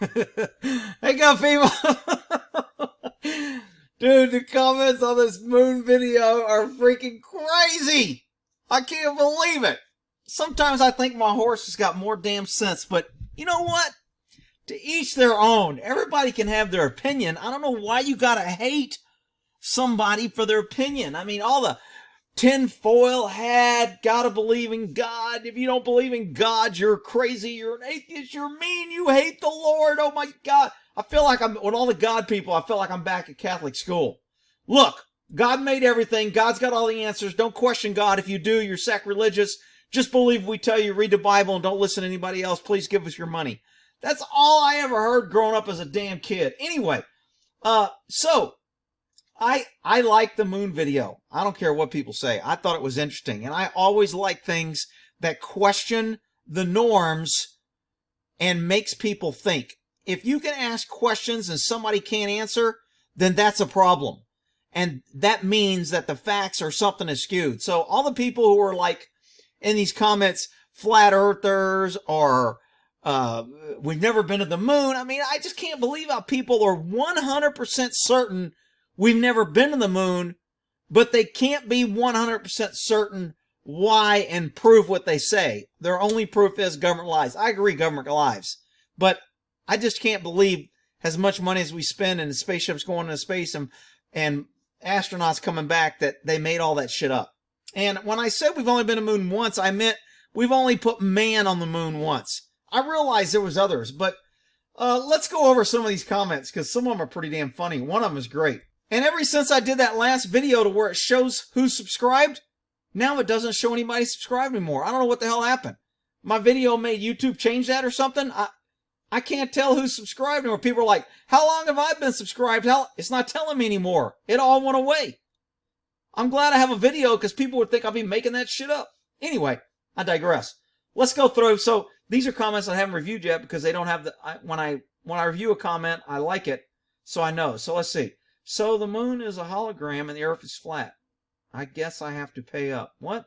Hey, go people. Dude, the comments on this moon video are freaking crazy. I can't believe it. Sometimes I think my horse has got more damn sense, but you know what? To each their own. Everybody can have their opinion. I don't know why you gotta hate somebody for their opinion. I mean, all the tinfoil hat, gotta believe in God. If you don't believe in God, you're crazy, you're an atheist, you're mean, you hate the Lord. Oh my God. I feel like with all the God people, I feel like I'm back at Catholic school. Look, God made everything. God's got all the answers. Don't question God. If you do, you're sacrilegious. Just believe we tell you, read the Bible and don't listen to anybody else. Please give us your money. That's all I ever heard growing up as a damn kid. Anyway, so I like the moon video. I don't care what people say. I thought it was interesting. And I always like things that question the norms and makes people think. If you can ask questions and somebody can't answer, then that's a problem. And that means that the facts are something skewed. So all the people who are like in these comments, flat earthers or we've never been to the moon. I mean, I just can't believe how people are 100% certain we've never been to the moon, but they can't be 100% certain why and prove what they say. Their only proof is government lies. I agree, government lies. But I just can't believe as much money as we spend and the spaceships going into space and astronauts coming back that they made all that shit up. And when I said we've only been to the moon once, I meant we've only put man on the moon once. I realized there was others, but let's go over some of these comments because some of them are pretty damn funny. One of them is great. And ever since I did that last video to where it shows who's subscribed, now it doesn't show anybody subscribed anymore. I don't know what the hell happened. My video made YouTube change that or something. I can't tell who's subscribed anymore. People are like, how long have I been subscribed? Hell, it's not telling me anymore. It all went away. I'm glad I have a video because people would think I'll be making that shit up. Anyway, I digress. Let's go through. So these are comments I haven't reviewed yet because they don't have the, when I review a comment, I like it. So I know. So let's see. So the moon is a hologram and the earth is flat. I guess I have to pay up. What?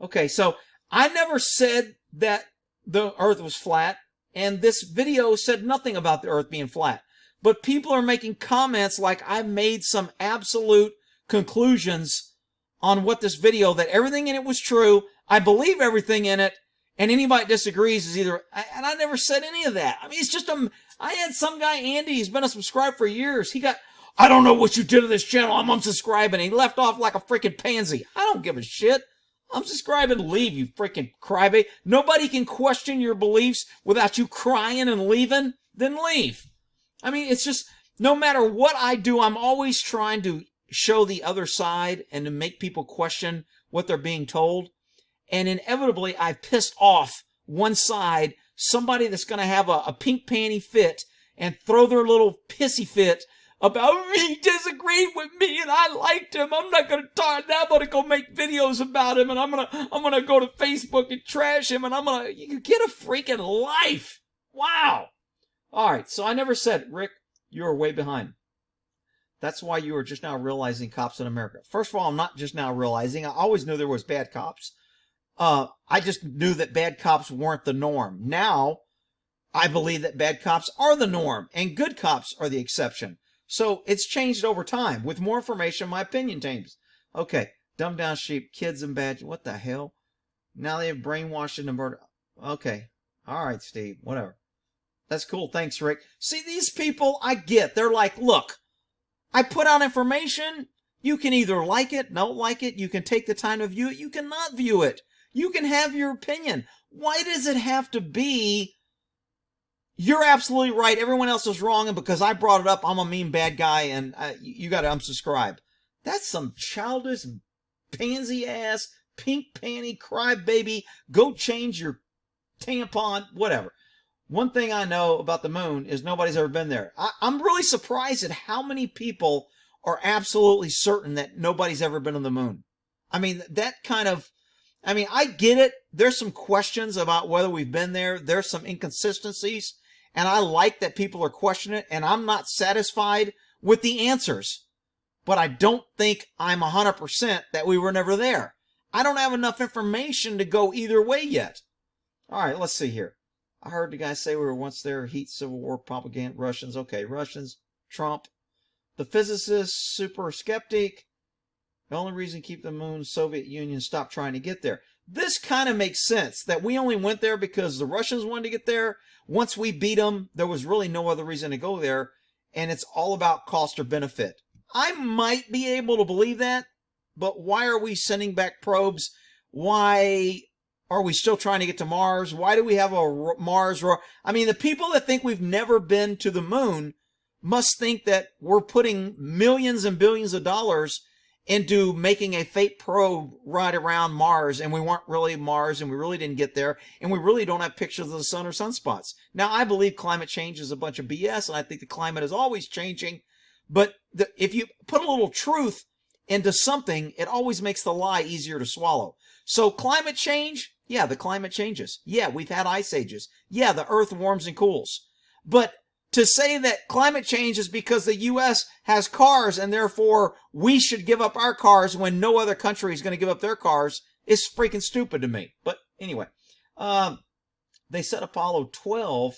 Okay. So I never said that the earth was flat. And this video said nothing about the earth being flat. But people are making comments like I made some absolute conclusions on what this video, that everything in it was true. I believe everything in it. And anybody disagrees is either, and I never said any of that. I mean, it's just, I had some guy, Andy, he's been a subscriber for years. He got, I don't know what you did to this channel. I'm unsubscribing. He left off like a freaking pansy. I don't give a shit. I'm subscribing to leave, you freaking crybaby. Nobody can question your beliefs without you crying and leaving. Then leave. I mean, it's just, no matter what I do, I'm always trying to show the other side and to make people question what they're being told. And inevitably, I pissed off one side, somebody that's going to have a pink panty fit and throw their little pissy fit about he disagreed with me and I liked him. I'm not gonna talk now. I'm gonna go make videos about him and I'm gonna go to Facebook and trash him and you get a freaking life. Wow. Alright, so I never said, Rick, you are way behind. That's why you are just now realizing cops in America. First of all, I'm not just now realizing. I always knew there was bad cops. I just knew that bad cops weren't the norm. Now, I believe that bad cops are the norm and good cops are the exception. So it's changed over time. With more information, my opinion changes. Okay, dumbed down sheep, kids and bad. What the hell? Now they have brainwashed and murder. Okay, all right, Steve. Whatever. That's cool. Thanks, Rick. See, these people, I get. They're like, look, I put out information. You can either like it, don't like it. You can take the time to view it. You cannot view it. You can have your opinion. Why does it have to be? You're absolutely right. Everyone else is wrong. And because I brought it up, I'm a mean bad guy and you got to unsubscribe. That's some childish, pansy ass, pink panty, crybaby. Go change your tampon, whatever. One thing I know about the moon is nobody's ever been there. I'm really surprised at how many people are absolutely certain that nobody's ever been on the moon. I mean, I get it. There's some questions about whether we've been there. There's some inconsistencies. And I like that people are questioning it, and I'm not satisfied with the answers. But I don't think I'm 100% that we were never there. I don't have enough information to go either way yet. All right, let's see here. I heard the guy say we were once there, heat, civil war, propaganda, Russians. Okay, Russians, Trump. The physicist, super skeptic. The only reason to keep the moon, Soviet Union stopped trying to get there. This kind of makes sense that we only went there because the Russians wanted to get there. Once we beat them, there was really no other reason to go there. And it's all about cost or benefit. I might be able to believe that, but why are we sending back probes? Why are we still trying to get to Mars? Why do we have a Mars? I mean, the people that think we've never been to the moon must think that we're putting millions and billions of dollars into making a fake probe ride around Mars, and we weren't really Mars, and we really didn't get there, and we really don't have pictures of the sun or sunspots. Now, I believe climate change is a bunch of BS, and I think the climate is always changing, but if you put a little truth into something, it always makes the lie easier to swallow. So climate change, yeah, the climate changes. Yeah, we've had ice ages. Yeah, the earth warms and cools. But to say that climate change is because the U.S. has cars and therefore we should give up our cars when no other country is going to give up their cars is freaking stupid to me. But anyway, they said Apollo 12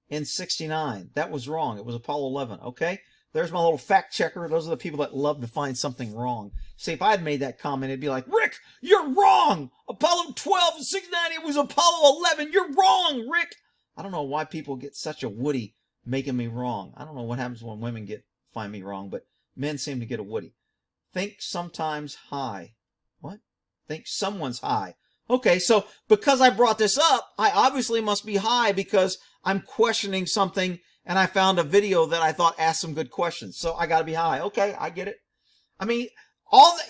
in 69. That was wrong. It was Apollo 11. Okay, there's my little fact checker. Those are the people that love to find something wrong. See, if I had made that comment, it'd be like, Rick, you're wrong. Apollo 12 in 69, it was Apollo 11. You're wrong, Rick. I don't know why people get such a woody making me wrong. I don't know what happens when women find me wrong, but men seem to get a woody. Think sometimes high. What? Think someone's high. Okay, so because I brought this up, I obviously must be high because I'm questioning something and I found a video that I thought asked some good questions. So I got to be high. Okay, I get it. I mean,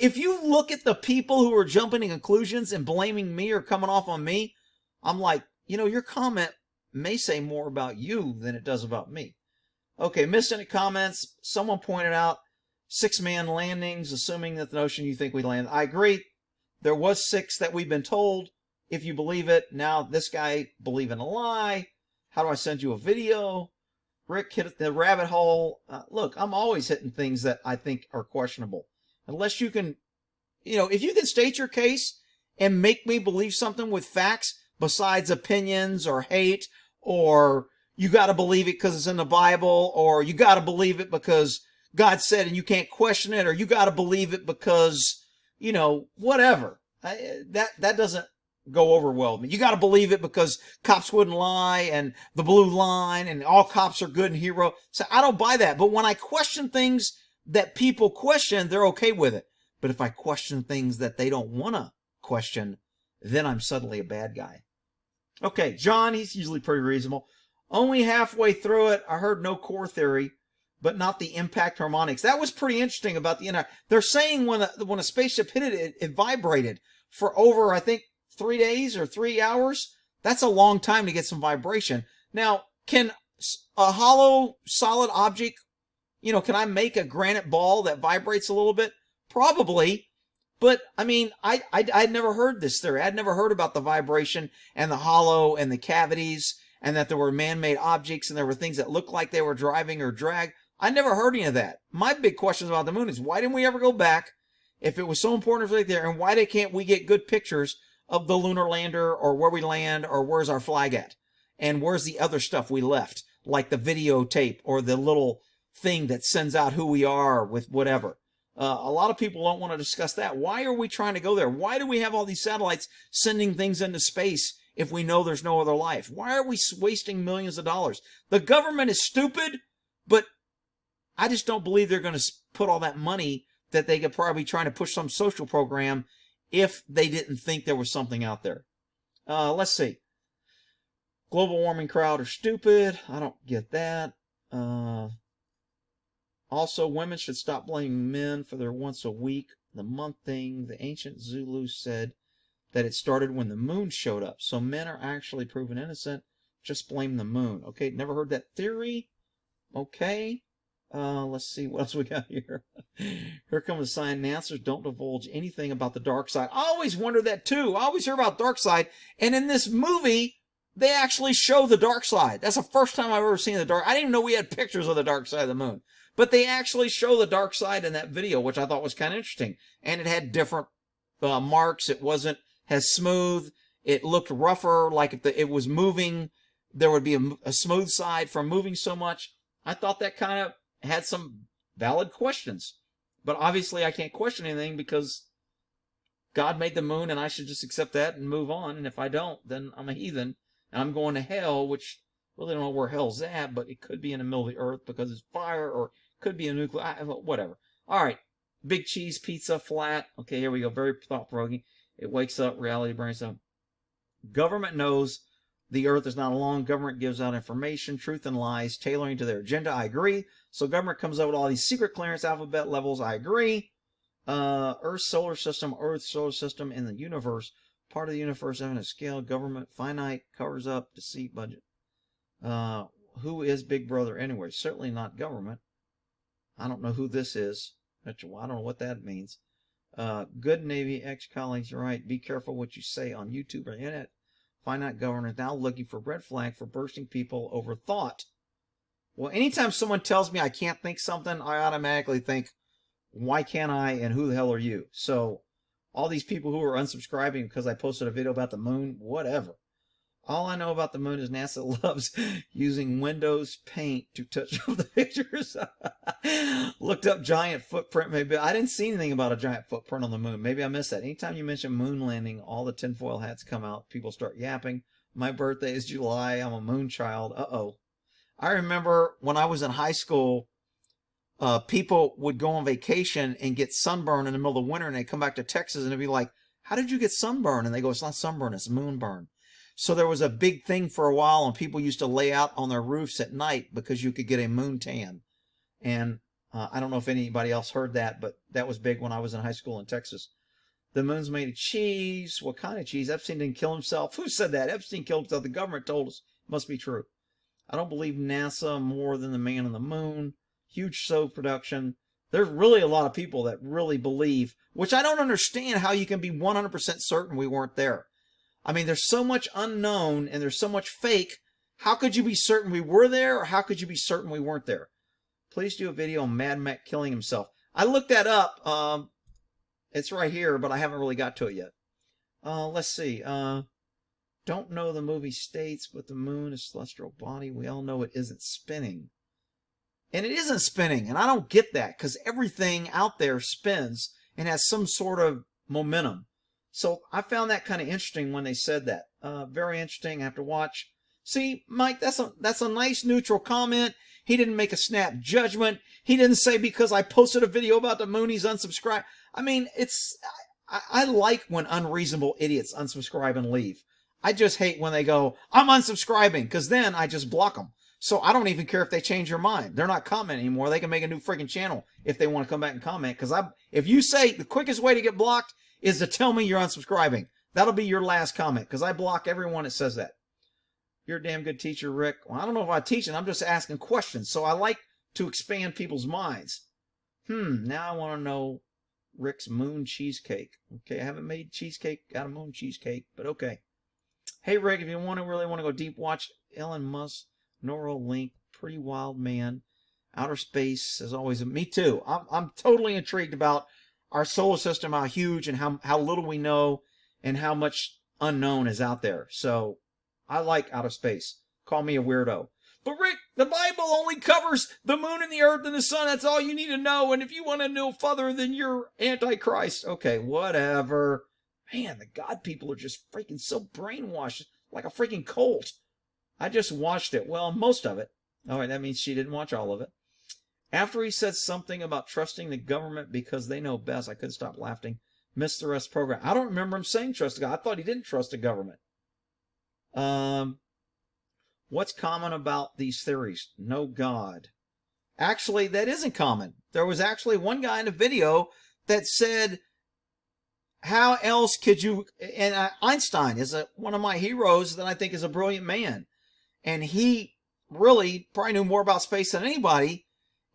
if you look at the people who are jumping to conclusions and blaming me or coming off on me, I'm like, your comment may say more about you than it does about me. Okay, missed any comments. Someone pointed out 6-man landings, assuming that the notion you think we landed. I agree. There was 6 that we've been told. If you believe it, now this guy believing a lie. How do I send you a video? Rick hit the rabbit hole. Look, I'm always hitting things that I think are questionable. Unless you can, if you can state your case and make me believe something with facts besides opinions or hate, or you got to believe it because it's in the Bible, or you got to believe it because God said and you can't question it, or you got to believe it because, whatever. That doesn't go over well with me. You got to believe it because cops wouldn't lie and the blue line and all cops are good and hero. So I don't buy that. But when I question things that people question, they're okay with it. But if I question things that they don't want to question, then I'm suddenly a bad guy. Okay, John, he's usually pretty reasonable. Only halfway through it, I heard no core theory, but not the impact harmonics. That was pretty interesting about the They're saying when a spaceship hit it, it vibrated for over, I think, 3 days or 3 hours. That's a long time to get some vibration. Now, can a hollow, solid object, can I make a granite ball that vibrates a little bit? Probably. But, I mean, I'd never heard this theory. I'd never heard about the vibration and the hollow and the cavities and that there were man-made objects and there were things that looked like they were driving or drag. I never heard any of that. My big question about the moon is why didn't we ever go back if it was so important for it there, and why can't we get good pictures of the lunar lander or where we land or where's our flag at? And where's the other stuff we left, like the videotape or the little thing that sends out who we are with whatever? A lot of people don't want to discuss that. Why are we trying to go there? Why do we have all these satellites sending things into space if we know there's no other life? Why are we wasting millions of dollars? The government is stupid, but I just don't believe they're going to put all that money that they could probably trying to push some social program if they didn't think there was something out there. Let's see. Global warming crowd are stupid. I don't get that. Also, women should stop blaming men for their once a week, the month thing. The ancient Zulus said that it started when the moon showed up. So men are actually proven innocent. Just blame the moon. Okay, never heard that theory. Okay. Let's see what else we got here. Here comes the sign and answers. Don't divulge anything about the dark side. I always wonder that too. I always hear about dark side. And in this movie, they actually show the dark side. That's the first time I've ever seen the dark. I didn't even know we had pictures of the dark side of the moon. But they actually show the dark side in that video, which I thought was kind of interesting. And it had different marks. It wasn't as smooth. It looked rougher, like if it was moving. there would be a smooth side from moving so much. I thought that kind of had some valid questions. But obviously I can't question anything because God made the moon and I should just accept that and move on. And if I don't, then I'm a heathen and I'm going to hell, which really don't know where hell's at, but it could be in the middle of the earth because it's fire, or it could be a nuclear, whatever. All right. Big cheese pizza flat. Okay, here we go. Very thought-provoking. It wakes up, reality brings up. Government knows the earth is not alone. Government gives out information, truth and lies, tailoring to their agenda. I agree. So government comes up with all these secret clearance alphabet levels. I agree. Earth, solar system, in the universe. Part of the universe having a scale. Government, finite, covers up, deceit, budget. Who is Big Brother anyway? Certainly not government. I don't know who this is. I don't know what that means. Good Navy ex-colleagues, right. Be careful what you say on YouTube or internet. Finite governors now looking for red flag for bursting people over thought. Well, anytime someone tells me I can't think something, I automatically think, why can't I, and who the hell are you? So all these people who are unsubscribing because I posted a video about the moon, whatever. All I know about the moon is NASA loves using Windows Paint to touch up the pictures. Looked up giant footprint. Maybe I didn't see anything about a giant footprint on the moon. Maybe I missed that. Anytime you mention moon landing, all the tinfoil hats come out. People start yapping. My birthday is July. I'm a moon child. Uh-oh. I remember when I was in high school, people would go on vacation and get sunburn in the middle of the winter, and they'd come back to Texas and they'd be like, how did you get sunburn? And they go, it's not sunburn, it's moonburn. So there was a big thing for a while, and people used to lay out on their roofs at night because you could get a moon tan. And I don't know if anybody else heard that, but that was big when I was in high school in Texas. The moon's made of cheese. What kind of cheese? Epstein didn't kill himself. Who said that? Epstein killed himself. The government told us. It must be true. I don't believe NASA more than the man on the moon. Huge show production. There's really a lot of people that really believe, which I don't understand how you can be 100% certain we weren't there. I mean, there's so much unknown and there's so much fake. How could you be certain we were there, or how could you be certain we weren't there? Please do a video on Mad Mac killing himself. I looked that up. It's right here, but I haven't really got to it yet. Let's see. Don't know the movie states, but the moon is a celestial body. We all know it isn't spinning. And it isn't spinning, and I don't get that, because everything out there spins and has some sort of momentum. So I found that kind of interesting when they said that. Very interesting. I have to watch. See, Mike, that's a nice neutral comment. He didn't make a snap judgment. He didn't say because I posted a video about the moon, he's unsubscribed. I mean, I like when unreasonable idiots unsubscribe and leave. I just hate when they go, I'm unsubscribing, because then I just block them. So I don't even care if they change their mind. They're not commenting anymore. They can make a new freaking channel if they want to come back and comment. Because if you say the quickest way to get blocked is to tell me you're unsubscribing, that'll be your last comment, because I block everyone that says that. You're a damn good teacher, Rick. Well, I don't know if I'm teaching. I'm just asking questions. So I like to expand people's minds. Now I want to know Rick's moon cheesecake. Okay, I haven't made cheesecake out of moon cheesecake, but okay. Hey, Rick, if you really want to go deep, watch Elon Musk, Neuralink, Pretty Wild Man, Outer Space, as always. Me too. I'm totally intrigued about our solar system, how huge and how little we know and how much unknown is out there. So I like outer space. Call me a weirdo. But Rick, the Bible only covers the moon and the earth and the sun. That's all you need to know. And if you want to know further, then you're Antichrist. Okay, whatever. Man, the God people are just freaking so brainwashed, like a freaking cult. I just watched it. Well, most of it. All right, that means she didn't watch all of it. After he said something about trusting the government because they know best, I couldn't stop laughing. Missed the rest of the program. I don't remember him saying trust the God. I thought he didn't trust the government. What's common about these theories? No God. Actually, that isn't common. There was actually one guy in a video that said, how else could you... And Einstein is one of my heroes that I think is a brilliant man. And he really probably knew more about space than anybody.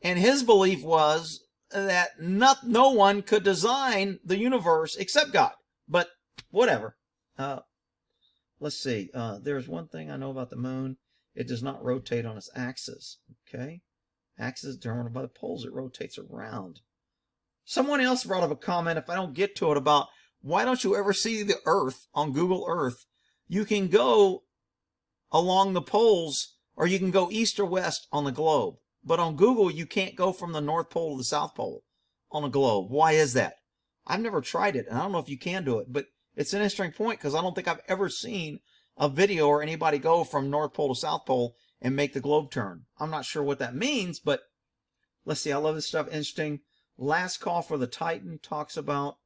And his belief was that no one could design the universe except God. But whatever. Let's see. There's one thing I know about the moon. It does not rotate on its axis. Okay? Axis is determined by the poles. It rotates around. Someone else brought up a comment, if I don't get to it, about why don't you ever see the Earth on Google Earth? You can go along the poles, or you can go east or west on the globe. But on Google, you can't go from the North Pole to the South Pole on a globe. Why is that? I've never tried it, and I don't know if you can do it, but it's an interesting point because I don't think I've ever seen a video or anybody go from North Pole to South Pole and make the globe turn. I'm not sure what that means, but let's see. I love this stuff. Interesting. Last Call for the Titan talks about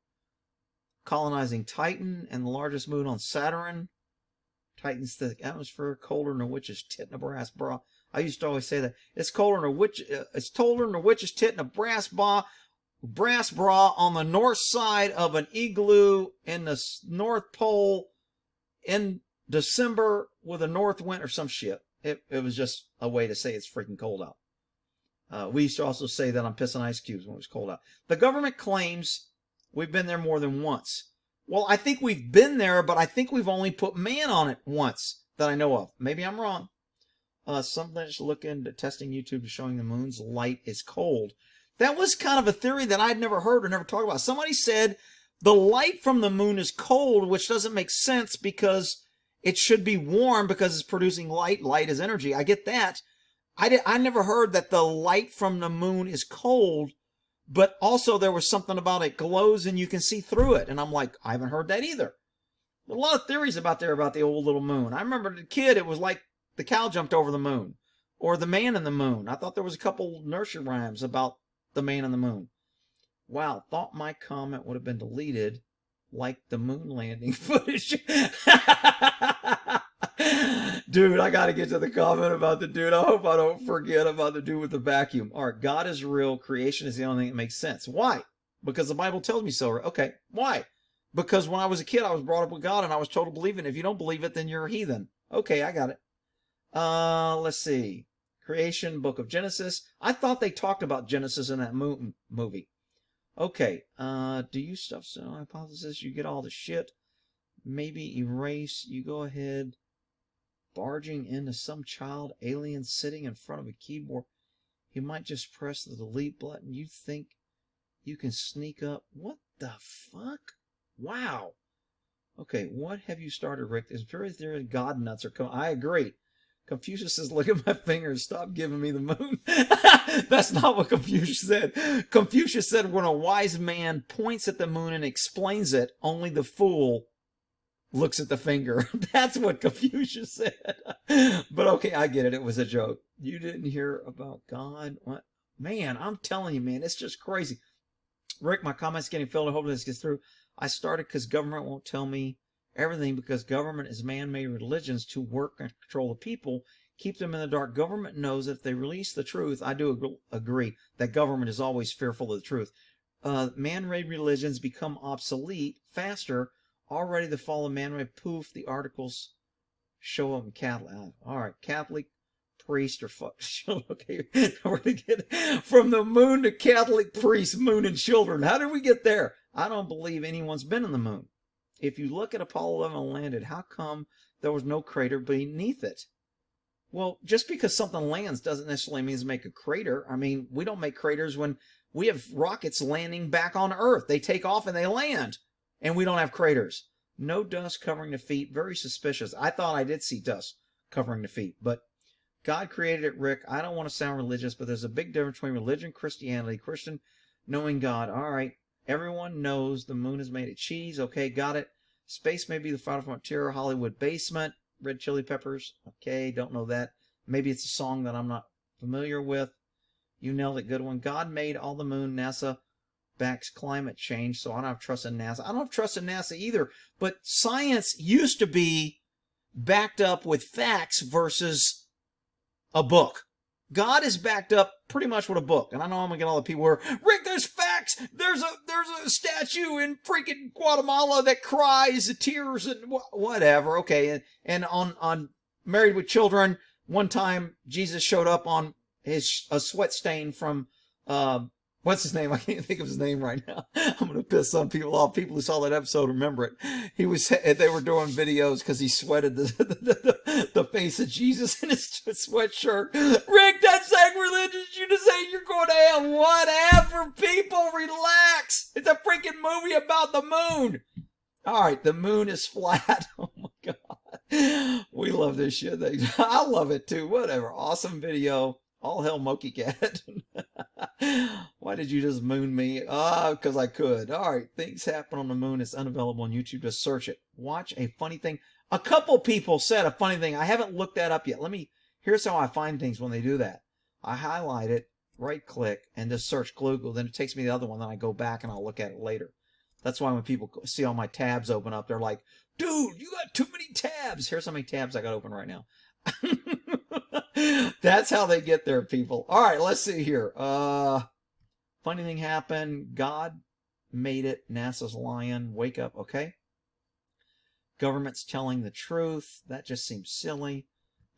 colonizing Titan and the largest moon on Saturn. Titan's thick atmosphere, colder than a witch's tit in a brass bra. I used to always say that. It's colder than a witch. It's colder than a witch's tit in a brass bra on the north side of an igloo in the North Pole in December with a north wind or some shit. It was just a way to say it's freaking cold out. We used to also say that I'm pissing ice cubes when it was cold out. The government claims we've been there more than once. Well, I think we've been there, but I think we've only put man on it once that I know of. Maybe I'm wrong. Something to look into testing YouTube to showing the moon's light is cold. That was kind of a theory that I'd never heard or never talked about. Somebody said the light from the moon is cold, which doesn't make sense because it should be warm because it's producing light. Light is energy. I get that. I never heard that the light from the moon is cold, but also there was something about it glows and you can see through it. And I'm like, I haven't heard that either. A lot of theories about the old little moon. I remember as a kid, it was like the cow jumped over the moon or the man in the moon. I thought there was a couple nursery rhymes about the man in the moon. Wow, thought my comment would have been deleted like the moon landing footage. Dude, I got to get to the comment about the dude. I hope I don't forget about the dude with the vacuum. All right, God is real. Creation is the only thing that makes sense. Why? Because the Bible tells me so. Okay, why? Because when I was a kid, I was brought up with God and I was told to believe it. If you don't believe it, then you're a heathen. Okay, I got it. Let's see. Creation, Book of Genesis. I thought they talked about Genesis in that movie. Okay, do you stuff so hypothesis? You get all the shit. Maybe erase. You go ahead. Barging into some child alien sitting in front of a keyboard. He might just press the delete button. You think you can sneak up? What the fuck? Wow. Okay, what have you started, Rick? There's very theory God nuts are coming. I agree. Confucius says, look at my fingers. Stop giving me the moon. That's not what Confucius said. Confucius said when a wise man points at the moon and explains it, only the fool looks at the finger. That's what Confucius said. But okay, I get it. It was a joke. You didn't hear about God? What? Man, I'm telling you, man, it's just crazy. Rick, my comment's getting filled. I hope this gets through. I started because government won't tell me everything because government is man-made religions to work and control the people, keep them in the dark. Government knows if they release the truth. I do agree that government is always fearful of the truth. Man-made religions become obsolete faster. Already the fall of man-made poof. The articles show up in Catholic. All right, Catholic priest or fuck. Okay, we're gonna get from the moon to Catholic priest, moon and children. How did we get there? I don't believe anyone's been in the moon. If you look at Apollo 11 landed, how come there was no crater beneath it? Well, just because something lands doesn't necessarily mean to make a crater. I mean, we don't make craters when we have rockets landing back on Earth. They take off and they land, and we don't have craters. No dust covering the feet. Very suspicious. I thought I did see dust covering the feet, but God created it, Rick. I don't want to sound religious, but there's a big difference between religion and Christianity. Christian knowing God. All right. Everyone knows the moon is made of cheese. Okay, got it. Space may be the final frontier. Hollywood basement. Red Chili Peppers. Okay, don't know that. Maybe it's a song that I'm not familiar with. You nailed it. Good one. God made all the moon. NASA backs climate change, so I don't have trust in NASA. I don't have trust in NASA either. But science used to be backed up with facts versus a book. God is backed up pretty much with a book. And I know I'm going to get all the people where, Rick, there's facts. There's a statue in freaking Guatemala that cries tears and whatever. Okay. And on Married with Children, one time Jesus showed up on a sweat stain from, what's his name? I can't think of his name right now. I'm going to piss some people off. People who saw that episode remember it. They were doing videos because he sweated the face of Jesus in his sweatshirt. Rick, that's sacrilegious. You just say you're going to hell. Whatever, people, relax. It's a freaking movie about the moon. All right, the moon is flat. Oh my God. We love this shit. I love it too. Whatever. Awesome video. All hell Monkey Cat. Why did you just moon me? Ah, because I could. All right. Things happen on the moon. It's unavailable on YouTube. Just search it. Watch a funny thing. A couple people said a funny thing. I haven't looked that up yet. Here's how I find things when they do that. I highlight it, right click, and just search Google. Then it takes me to the other one. Then I go back and I'll look at it later. That's why when people see all my tabs open up, they're like, dude, you got too many tabs. Here's how many tabs I got open right now. That's how they get there, people. All right, let's see here. Funny thing happened. God made it. NASA's lying. Wake up, okay? Government's telling the truth. That just seems silly.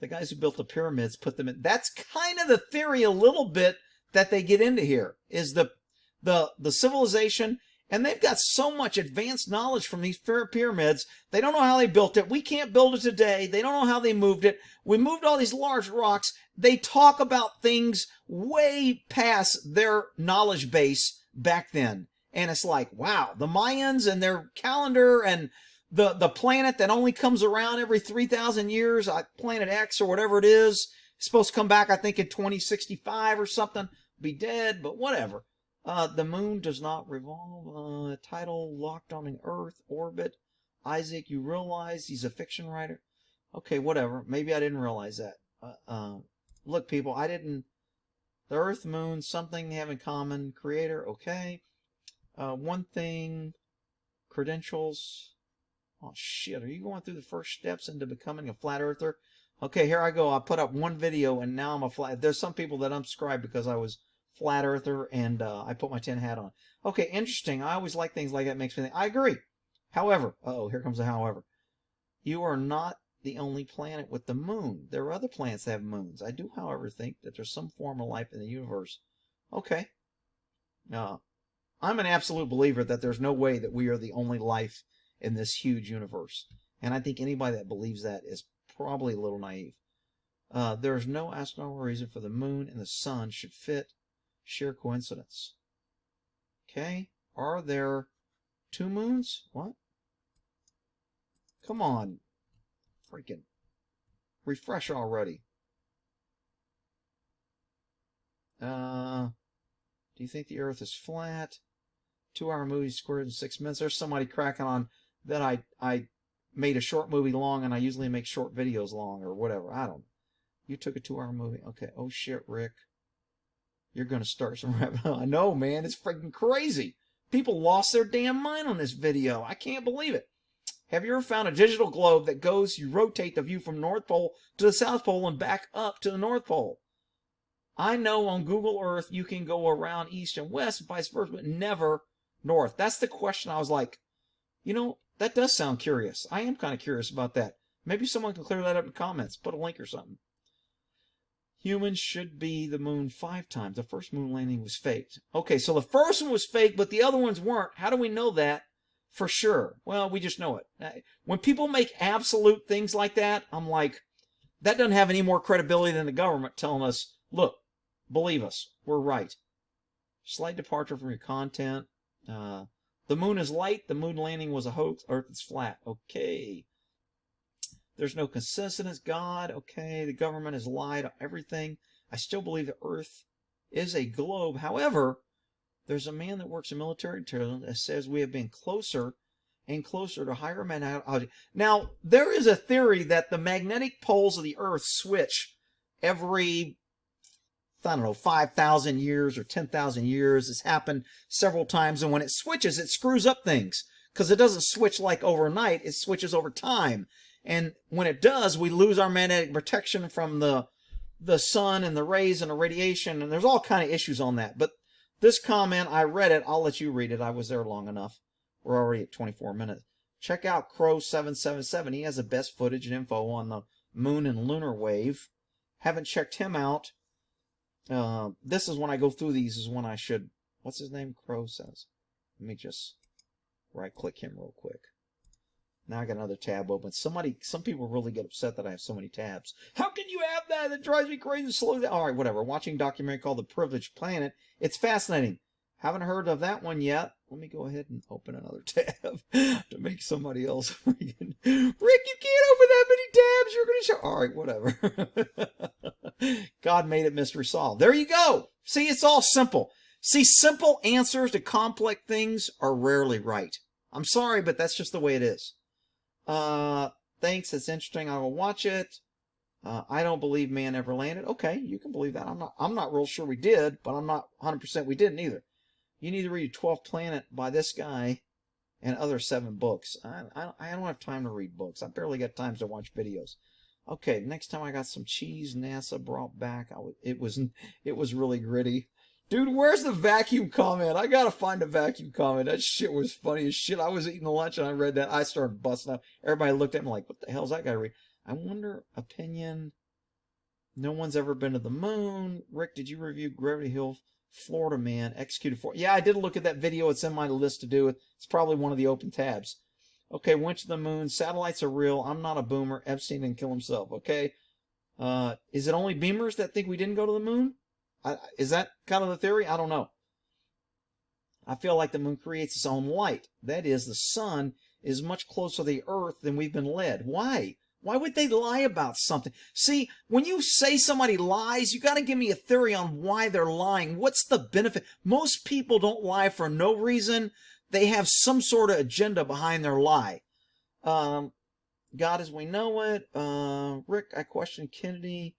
The guys who built the pyramids put them in. That's kind of the theory a little bit that they get into here, is the civilization. And they've got so much advanced knowledge from these pyramids. They don't know how they built it. We can't build it today. They don't know how they moved it. We moved all these large rocks. They talk about things way past their knowledge base back then. And it's like, wow, the Mayans and their calendar and the planet that only comes around every 3,000 years, planet X or whatever it is supposed to come back, I think, in 2065 or something. Be dead, but whatever. The moon does not revolve. Title locked on an Earth orbit. Isaac, you realize he's a fiction writer? Okay, whatever. Maybe I didn't realize that. Look, people, I didn't. The Earth, moon, something they have in common. Creator, okay. One thing. Credentials. Oh, shit. Are you going through the first steps into becoming a flat earther? Okay, here I go. I put up one video and now I'm a flat. There's some people that unsubscribed because I was flat earther and I put my tin hat on. Okay, interesting. I always like things like that. Makes me think. I agree. However, here comes the however. You are not the only planet with the moon. There are other planets that have moons. I do, however, think that there's some form of life in the universe. Okay. I'm an absolute believer that there's no way that we are the only life in this huge universe. And I think anybody that believes that is probably a little naive. There's no astronomical reason for the moon and the sun should fit. Sheer coincidence. Okay. Are there two moons? What? Come on. Freaking refresh already. Do you think the Earth is flat? 2-hour movie squared in 6 minutes. There's somebody cracking on that I made a short movie long, and I usually make short videos long or whatever. I don't know. You took a 2-hour movie. Okay. Oh shit, Rick. You're going to start some rabbit. I know, man. It's freaking crazy. People lost their damn mind on this video. I can't believe it. Have you ever found a digital globe that goes, you rotate the view from North Pole to the South Pole and back up to the North Pole? I know on Google Earth you can go around east and west and vice versa, but never north. That's the question. I was like, that does sound curious. I am kind of curious about that. Maybe someone can clear that up in the comments. Put a link or something. Humans should be the moon 5 times. The first moon landing was faked. Okay, so the first one was fake, but the other ones weren't. How do we know that for sure? Well, we just know it. When people make absolute things like that, I'm like, that doesn't have any more credibility than the government telling us, look, believe us, we're right. Slight departure from your content. The moon is light. The moon landing was a hoax. Earth is flat. Okay. There's no consensus, God. Okay, the government has lied on everything. I still believe the Earth is a globe. However, there's a man that works in military intelligence that says we have been closer and closer to higher magnetic. Now, there is a theory that the magnetic poles of the Earth switch every, 5,000 years or 10,000 years. It's happened several times, and when it switches, it screws up things because it doesn't switch like overnight. It switches over time. And when it does, we lose our magnetic protection from the sun and the rays and the radiation. And there's all kind of issues on that. But this comment, I read it. I'll let you read it. I was there long enough. We're already at 24 minutes. Check out Crow777. He has the best footage and info on the moon and lunar wave. Haven't checked him out. This is when I go through these is when I should. What's his name? Crow says. Let me just right-click him real quick. Now I got another tab open. Some people really get upset that I have so many tabs. How can you have that? That drives me crazy. Slow down. All right, whatever. Watching a documentary called The Privileged Planet. It's fascinating. Haven't heard of that one yet. let me go ahead and open another tab to make somebody else freaking... Rick, you can't open that many tabs. You're going to show... All right, whatever. God made it mystery solved. There you go. See, it's all simple. See, simple answers to complex things are rarely right. I'm sorry, but that's just the way it is. Thanks. It's interesting. I will watch it. I don't believe man ever landed. Okay, you can believe that. I'm not real sure we did, but I'm not 100% we didn't either. You need to read 12th Planet by this guy and other 7 books. I don't have time to read books. I barely got time to watch videos. Okay, next time I got some cheese NASA brought back. It was really gritty. Dude, where's the vacuum comment? I gotta find a vacuum comment. That shit was funny as shit. I was eating lunch and I read that. I started busting up. Everybody looked at me like, what the hell's that guy read? I wonder, opinion. No one's ever been to the moon. Rick, did you review Gravity Hill, Florida Man, executed for? Yeah, I did look at that video. It's in my list to do. It's probably one of the open tabs. Okay, went to the moon. Satellites are real. I'm not a boomer. Epstein didn't kill himself. Okay. Is it only beamers that think we didn't go to the moon? Is that kind of the theory? I don't know. I feel like the moon creates its own light. That is, the sun is much closer to the earth than we've been led. Why? Why would they lie about something? See, when you say somebody lies, you got to give me a theory on why they're lying. What's the benefit? Most people don't lie for no reason. They have some sort of agenda behind their lie. God as we know it. Rick, I questioned Kennedy.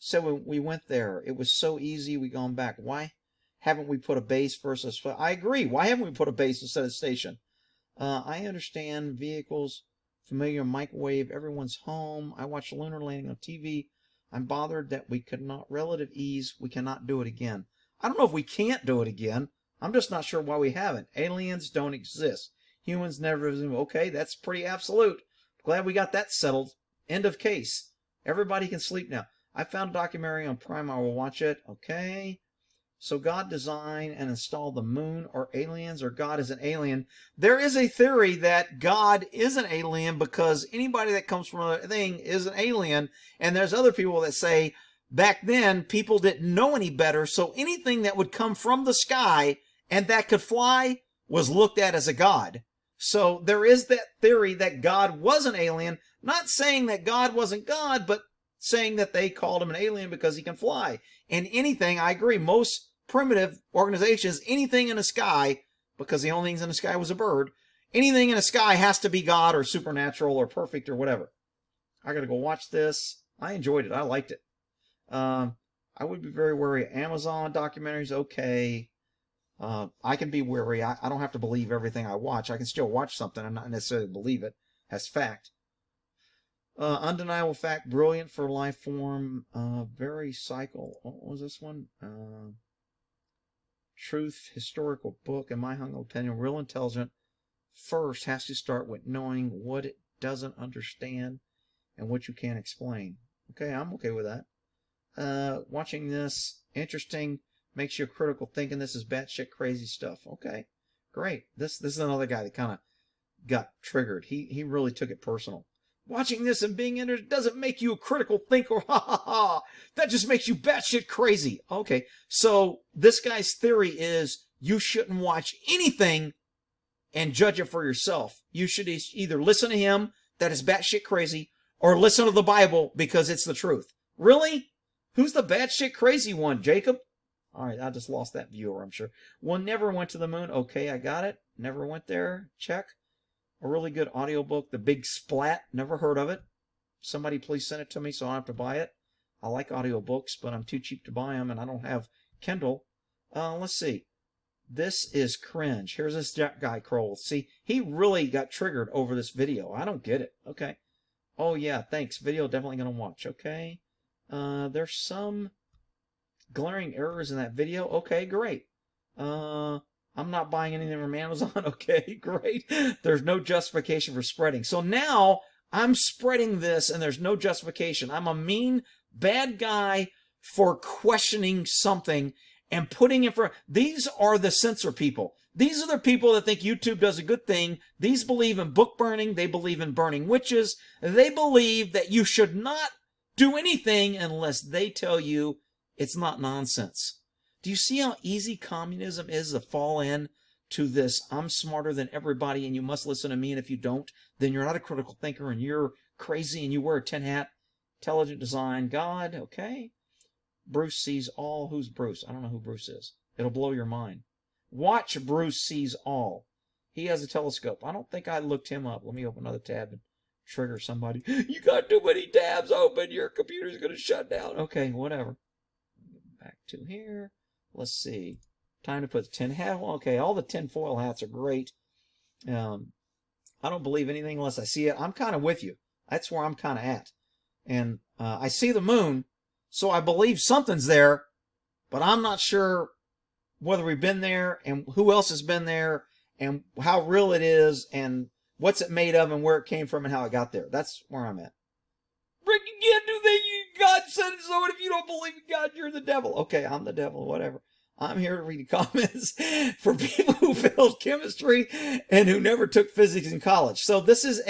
So when we went there, it was so easy. We gone back. Why haven't we put a base versus... I agree. Why haven't we put a base instead of station? I understand vehicles, familiar microwave, everyone's home. I watched lunar landing on TV. I'm bothered that we could not, relative ease, we cannot do it again. I don't know if we can't do it again. I'm just not sure why we haven't. Aliens don't exist. Humans never... Okay, that's pretty absolute. Glad we got that settled. End of case. Everybody can sleep now. I found a documentary on Prime. I will watch it. Okay. So God designed and installed the moon, or aliens, or God is an alien. There is a theory that God is an alien because anybody that comes from another thing is an alien. And there's other people that say back then people didn't know any better. So anything that would come from the sky and that could fly was looked at as a god. So there is that theory that God was an alien. Not saying that God wasn't God, but saying that they called him an alien because he can fly. And anything, I agree, most primitive organizations, anything in the sky, because the only thing in the sky was a bird, anything in the sky has to be God or supernatural or perfect or whatever. I gotta go watch this. I enjoyed it. I liked it. I would be very wary of Amazon documentaries. Okay. I can be wary. I don't have to believe everything I watch. I can still watch something and not necessarily believe it as fact. Undeniable fact, brilliant for life form, very cycle. What was this one? Truth, historical book, in my humble opinion, real intelligent first has to start with knowing what it doesn't understand and what you can't explain. Okay, I'm okay with that. Watching this, interesting, makes you critical thinking. This is batshit crazy stuff. Okay, great. This is another guy that kind of got triggered. He really took it personal. Watching this and being in it doesn't make you a critical thinker. Ha ha ha. That just makes you batshit crazy. Okay, so this guy's theory is you shouldn't watch anything and judge it for yourself. You should either listen to him, that is batshit crazy, or listen to the Bible because it's the truth. Really? Who's the batshit crazy one, Jacob? All right, I just lost that viewer, I'm sure. One never went to the moon. Okay, I got it. Never went there. Check. A really good audiobook, The Big Splat. Never heard of it. Somebody please send it to me so I don't have to buy it. I like audiobooks, but I'm too cheap to buy them, and I don't have Kindle. Let's see. This is cringe. Here's this guy, Kroll. See, he really got triggered over this video. I don't get it. Okay. Oh, yeah, thanks. Video definitely going to watch. Okay. There's some glaring errors in that video. Okay, great. I'm not buying anything from Amazon. Okay, great. There's no justification for spreading. So now I'm spreading this and there's no justification. I'm a mean, bad guy for questioning something and putting it for... These are the censor people. These are the people that think YouTube does a good thing. These believe in book burning. They believe in burning witches. They believe that you should not do anything unless they tell you it's not nonsense. Do you see how easy communism is to fall in to this, I'm smarter than everybody and you must listen to me, and if you don't, then you're not a critical thinker and you're crazy and you wear a tin hat. Intelligent design, God, okay. Bruce sees all. Who's Bruce? I don't know who Bruce is. It'll blow your mind. Watch Bruce sees all. He has a telescope. I don't think I looked him up. Let me open another tab and trigger somebody. You got too many tabs open. Your computer's going to shut down. Okay, whatever. Back to here. Let's see. Time to put the tin hat. Okay, all the tin foil hats are great. I don't believe anything unless I see it. I'm kind of with you. That's where I'm kind of at. And I see the moon, so I believe something's there, but I'm not sure whether we've been there and who else has been there and how real it is and what's it made of and where it came from and how it got there. That's where I'm at. Rick, you can't do that. God said so, and if you don't believe in God, you're the devil. Okay, I'm the devil, whatever. I'm here to read the comments for people who failed chemistry and who never took physics in college. So this is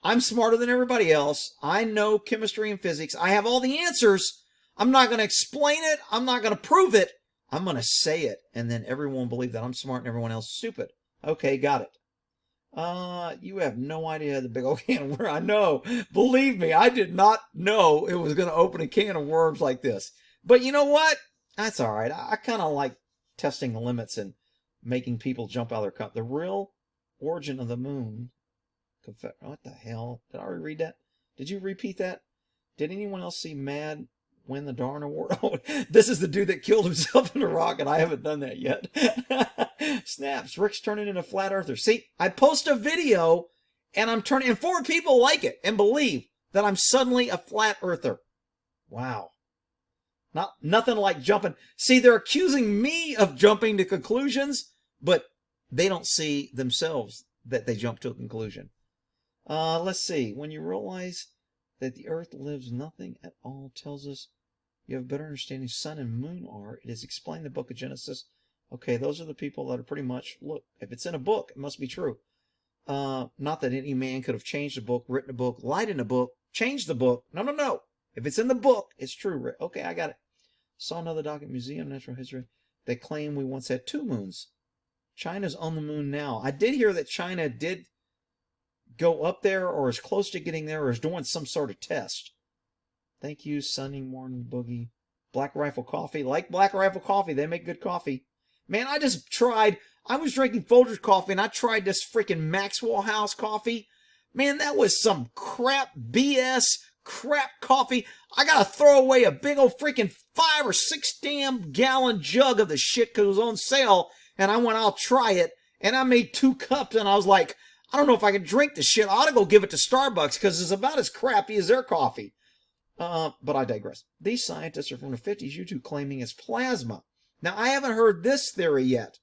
I'm smarter than everybody else. I know chemistry and physics. I have all the answers. I'm not going to explain it. I'm not going to prove it. I'm going to say it, and then everyone will believe that I'm smart and everyone else is stupid. Okay, got it. You have no idea the big old can of worms. I know. Believe me, I did not know it was going to open a can of worms like this. But you know what? That's all right. I kind of like testing the limits and making people jump out of their cup. The real origin of the moon. What the hell? Did I already read that? Did you repeat that? Did anyone else see Mad win the darn award? Oh, this is the dude that killed himself in a rocket. I haven't done that yet. Snaps. Rick's turning into a flat earther. See, I post a video and I'm turning, and 4 people like it and believe that I'm suddenly a flat earther. Wow. Nothing like jumping. See, they're accusing me of jumping to conclusions, but they don't see themselves that they jump to a conclusion. Let's see. When you realize that the earth lives nothing at all tells us you have a better understanding sun and moon are. It is explained in the book of Genesis. Okay, those are the people that are pretty much, look, if it's in a book, it must be true. Not that any man could have changed a book, written a book, lied in a book, changed the book. No. If it's in the book, it's true. Okay, I got it. Saw another document, Museum of Natural History. They claim we once had 2 moons. China's on the moon now. I did hear that China did go up there or is close to getting there or is doing some sort of test. Thank you, Sunny Morning Boogie. Black Rifle Coffee. Like Black Rifle Coffee. They make good coffee. Man, I was drinking Folgers coffee and I tried this freaking Maxwell House coffee. Man, that was some crap BS, crap coffee. I gotta throw away a big old freaking 5 or 6 damn gallon jug of the shit because it was on sale. And I went, I'll try it. And I made 2 cups and I was like, I don't know if I can drink this shit. I ought to go give it to Starbucks because it's about as crappy as their coffee. But I digress. These scientists are from the 50s, YouTube claiming it's plasma. Now, I haven't heard this theory yet.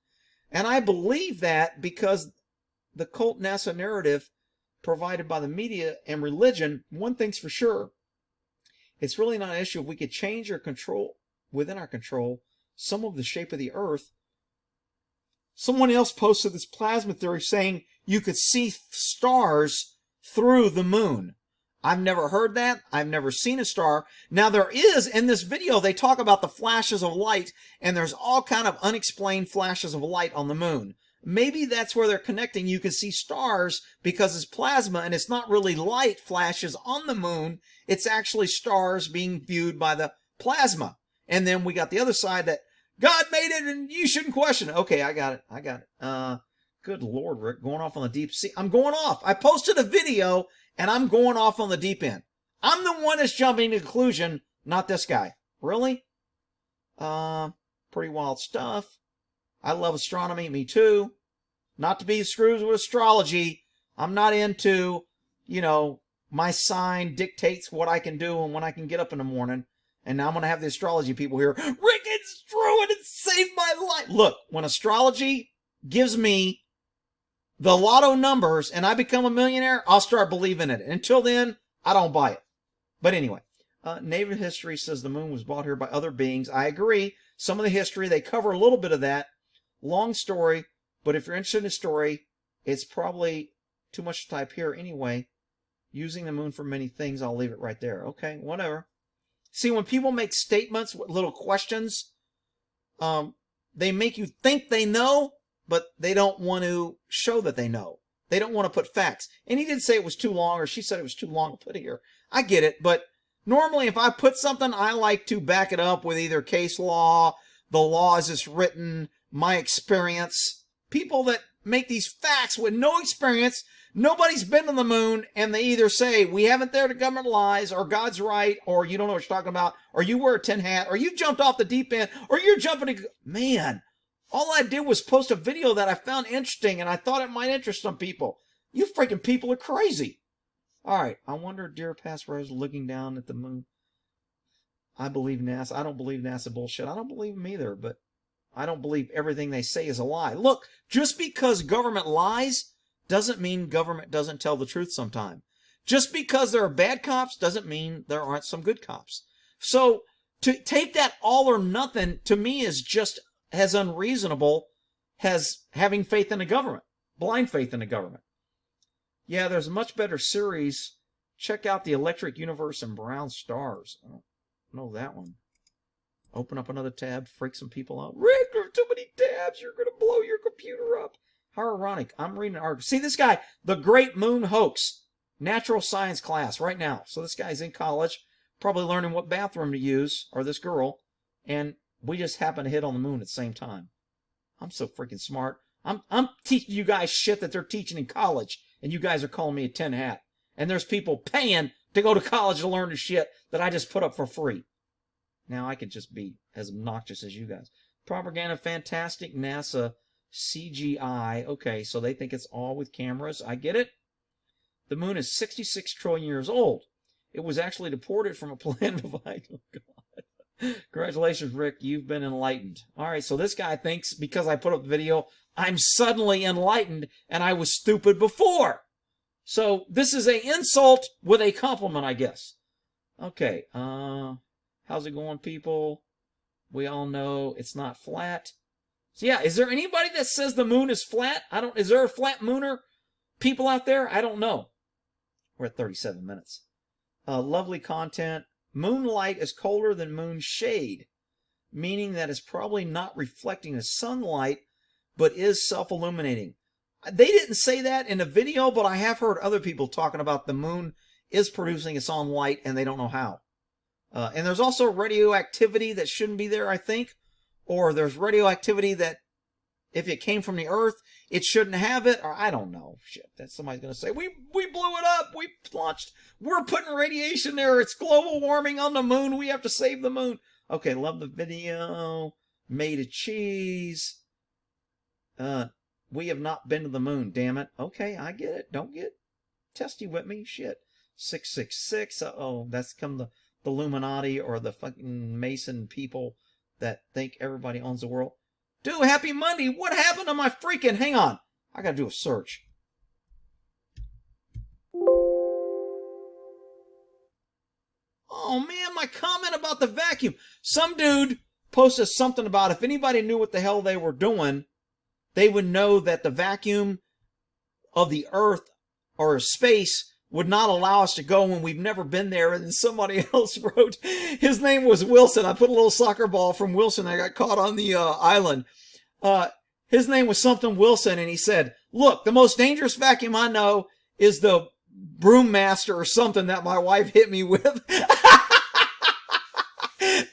And I believe that because the cult NASA narrative provided by the media and religion, one thing's for sure, it's really not an issue if we could change or control, within our control, some of the shape of the earth. Someone else posted this plasma theory saying you could see stars through the moon. I've never heard that. I've never seen a star. Now there is, in this video, they talk about the flashes of light, and there's all kind of unexplained flashes of light on the moon. Maybe that's where they're connecting. You can see stars because it's plasma, and it's not really light flashes on the moon. It's actually stars being viewed by the plasma. And then we got the other side that God made it, and you shouldn't question it. Okay, I got it. Good Lord, Rick, going off on the deep sea. I'm going off. I posted a video, and I'm going off on the deep end. I'm the one that's jumping to conclusion, not this guy. Really? Pretty wild stuff. I love astronomy. Me too. Not to be screwed with astrology. I'm not into, my sign dictates what I can do and when I can get up in the morning. And now I'm going to have the astrology people here. Rick, it's true and it saved my life. Look, when astrology gives me the lotto numbers and I become a millionaire, I'll start believing it. Until then, I don't buy it. But anyway, native history says the moon was brought here by other beings. I agree. Some of the history, they cover a little bit of that. Long story, but if you're interested in the story, it's probably too much to type here anyway. Using the moon for many things, I'll leave it right there. Okay, whatever. See, when people make statements with little questions, they make you think they know, but they don't want to show that they know. They don't want to put facts. And he did say it was too long, or she said it was too long to put it here. I get it, but normally if I put something, I like to back it up with either case law, the law as it's written, my experience. People that make these facts with no experience, nobody's been to the moon, and they either say, we haven't there, the government lies, or God's right, or you don't know what you're talking about, or you wear a tin hat, or you jumped off the deep end, or you're jumping to... Man, all I did was post a video that I found interesting, and I thought it might interest some people. You freaking people are crazy. All right, I wonder if Deer Pass Rose looking down at the moon. I believe NASA. I don't believe NASA bullshit. I don't believe them either, but I don't believe everything they say is a lie. Look, just because government lies doesn't mean government doesn't tell the truth sometime. Just because there are bad cops doesn't mean there aren't some good cops. So to take that all or nothing, to me, is just as unreasonable as having faith in the government. Blind faith in the government. Yeah, there's a much better series. Check out The Electric Universe and Brown Stars. I don't know that one. Open up another tab, freak some people out. Rick, there are too many tabs. You're going to blow your computer up. How ironic. I'm reading an article. See this guy, The Great Moon Hoax, natural science class right now. So this guy's in college, probably learning what bathroom to use, or this girl, and we just happen to hit on the moon at the same time. I'm so freaking smart. I'm teaching you guys shit that they're teaching in college, and you guys are calling me a tin hat. And there's people paying to go to college to learn the shit that I just put up for free. Now I could just be as obnoxious as you guys. Propaganda, fantastic, NASA, CGI. Okay, so they think it's all with cameras. I get it. The moon is 66 trillion years old. It was actually deported from a planet of... Oh, God. Congratulations, Rick. You've been enlightened. All right, so this guy thinks because I put up the video, I'm suddenly enlightened, and I was stupid before. So this is an insult with a compliment, I guess. Okay, how's it going, people? We all know it's not flat. So yeah, is there anybody that says the moon is flat? Is there a flat mooner? People out there? I don't know. We're at 37 minutes. Lovely content. Moonlight is colder than moon shade, meaning that it's probably not reflecting the sunlight, but is self-illuminating. They didn't say that in the video, but I have heard other people talking about the moon is producing its own light, and they don't know how. And there's also radioactivity that shouldn't be there, I think. Or there's radioactivity that, if it came from the Earth, it shouldn't have it. Or I don't know. Shit, that somebody's going to say, we blew it up. We launched. We're putting radiation there. It's global warming on the moon. We have to save the moon. Okay, love the video. Made of cheese. We have not been to the moon, damn it. Okay, I get it. Don't get testy with me. Shit. 666. Uh-oh, that's come the Illuminati or the fucking Mason people that think everybody owns the world. Dude, happy Monday. What happened to my freaking... Hang on. I gotta do a search. Oh, man, my comment about the vacuum. Some dude posted something about if anybody knew what the hell they were doing, they would know that the vacuum of the Earth or space would not allow us to go when we've never been there. And then somebody else wrote, his name was Wilson. I put a little soccer ball from Wilson that got caught on the island. His name was something Wilson, and he said, look, the most dangerous vacuum I know is the Broommaster or something that my wife hit me with.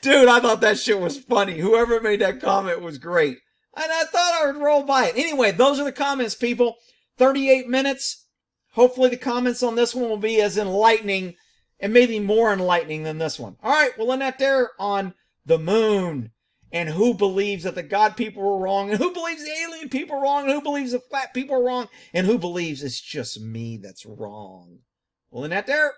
Dude, I thought that shit was funny. Whoever made that comment was great. And I thought I would roll by it. Anyway, those are the comments, people. 38 minutes. Hopefully the comments on this one will be as enlightening and maybe more enlightening than this one. All right, well, in that there on the moon and who believes that the God people were wrong and who believes the alien people are wrong and who believes the flat people are wrong and who believes it's just me that's wrong. Well, in that there...